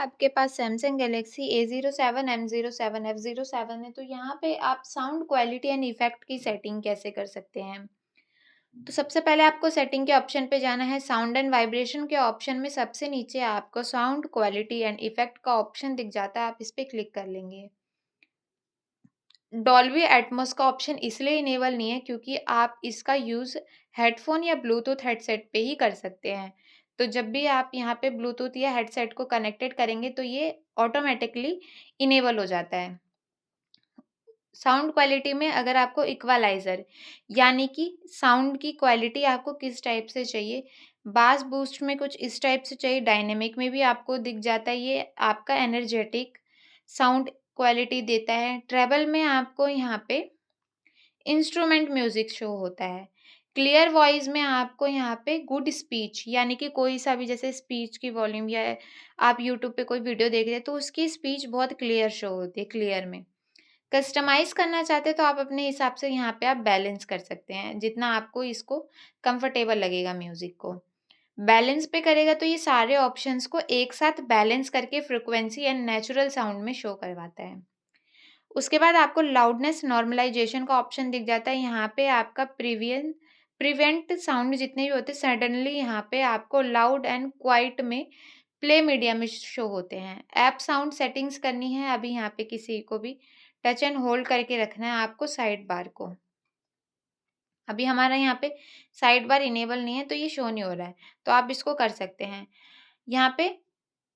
आपके पास Samsung Galaxy A07, M07, F07 है, तो यहाँ पे आप साउंड क्वालिटी एंड इफ़ेक्ट की सेटिंग कैसे कर सकते हैं? तो सबसे पहले आपको सेटिंग के ऑप्शन पे जाना है। साउंड एंड वाइब्रेशन के ऑप्शन में सबसे नीचे आपको साउंड क्वालिटी एंड इफ़ेक्ट का ऑप्शन दिख जाता है, आप इस पे क्लिक कर लेंगे। डॉल्बी एटमॉस का ऑप्शन इसलिए इनेबल नहीं है क्योंकि आप इसका यूज़ हेडफ़ोन या ब्लूटूथ हेडसेट पे ही कर सकते हैं। तो जब भी आप यहाँ पे ब्लूटूथ या हेडसेट को कनेक्टेड करेंगे तो ये ऑटोमैटिकली इनेबल हो जाता है। साउंड क्वालिटी में अगर आपको इक्वलाइज़र यानी कि साउंड की क्वालिटी आपको किस टाइप से चाहिए, बास बूस्ट में कुछ इस टाइप से चाहिए, डायनेमिक में भी आपको दिख जाता है, ये आपका एनर्जेटिक साउंड क्वालिटी देता है। ट्रेबल में आपको यहाँ पे इंस्ट्रूमेंट म्यूज़िक शो होता है। क्लियर वॉइस में आपको यहाँ पे गुड स्पीच यानी कि कोई सा भी जैसे स्पीच की वॉल्यूम या आप यूट्यूब पे कोई वीडियो देख रहे हैं तो उसकी स्पीच बहुत क्लियर शो होती है, क्लियर में। कस्टमाइज़ करना चाहते हैं तो आप अपने हिसाब से यहाँ पे आप बैलेंस कर सकते हैं, जितना आपको इसको कंफर्टेबल लगेगा म्यूज़िक को। बैलेंस पे करेगा तो ये सारे ऑप्शंस को एक साथ बैलेंस करके फ्रीक्वेंसी एंड नेचुरल साउंड में शो करवाता है। उसके बाद आपको लाउडनेस नॉर्मलाइजेशन का ऑप्शन दिख जाता है, यहाँ पे आपका प्रिवेंट साउंड जितने भी होते हैं सडनली यहाँ पे आपको लाउड एंड क्वाइट में प्ले मीडिया में शो होते हैं। ऐप साउंड सेटिंग्स करनी है, अभी यहाँ पे किसी को भी टच एंड होल्ड करके रखना है आपको साइड बार को। अभी हमारा यहाँ पे साइड बार इनेबल नहीं है तो ये शो नहीं हो रहा है, तो आप इसको कर सकते हैं। यहाँ पे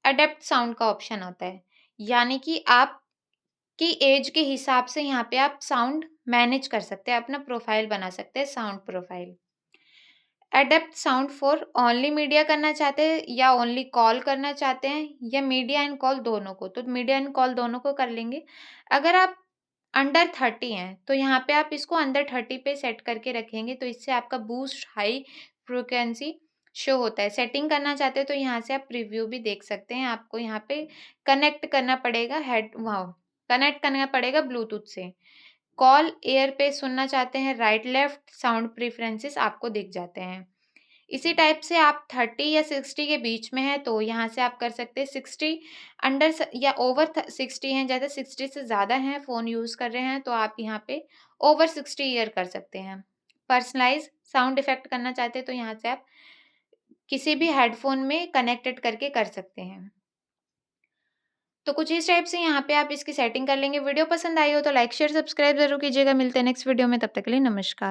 अडेप्ट साउंड का ऑप्शन होता है, यानी कि आपकी एज के हिसाब से यहाँ पे आप साउंड मैनेज कर सकते हैं, अपना प्रोफाइल बना सकते हैं, sound profile. Adapt sound for only media करना चाहते हैं या ओनली कॉल करना चाहते हैं या मीडिया एंड कॉल दोनों को, तो मीडिया एंड कॉल दोनों को कर लेंगे। अगर आप अंडर 30 हैं तो यहाँ पे आप इसको अंडर 30 पे सेट करके रखेंगे तो इससे आपका बूस्ट हाई फ्रिक्वेंसी शो होता है। सेटिंग करना चाहते हैं तो यहाँ से आप प्रीव्यू भी देख सकते हैं। आपको यहाँ पे कनेक्ट करना पड़ेगा कनेक्ट करना पड़ेगा ब्लूटूथ से। कॉल एयर पे सुनना चाहते हैं, राइट लेफ्ट साउंड प्रेफरेंसेस आपको दिख जाते हैं। इसी टाइप से आप 30 या 60 के बीच में हैं तो यहाँ से आप कर सकते हैं। 60 अंडर या ओवर 60 हैं, जैसे 60 से ज़्यादा हैं फ़ोन यूज़ कर रहे हैं तो आप यहाँ पे ओवर 60 ईयर कर सकते हैं। पर्सनलाइज साउंड इफ़ेक्ट करना चाहते हैं तो यहाँ से आप किसी भी हेडफोन में कनेक्टेड करके कर सकते हैं। तो कुछ इस टाइप से यहाँ पे आप इसकी सेटिंग कर लेंगे। वीडियो पसंद आई हो तो लाइक शेयर सब्सक्राइब ज़रूर कीजिएगा। मिलते हैं नेक्स्ट वीडियो में, तब तक के लिए नमस्कार।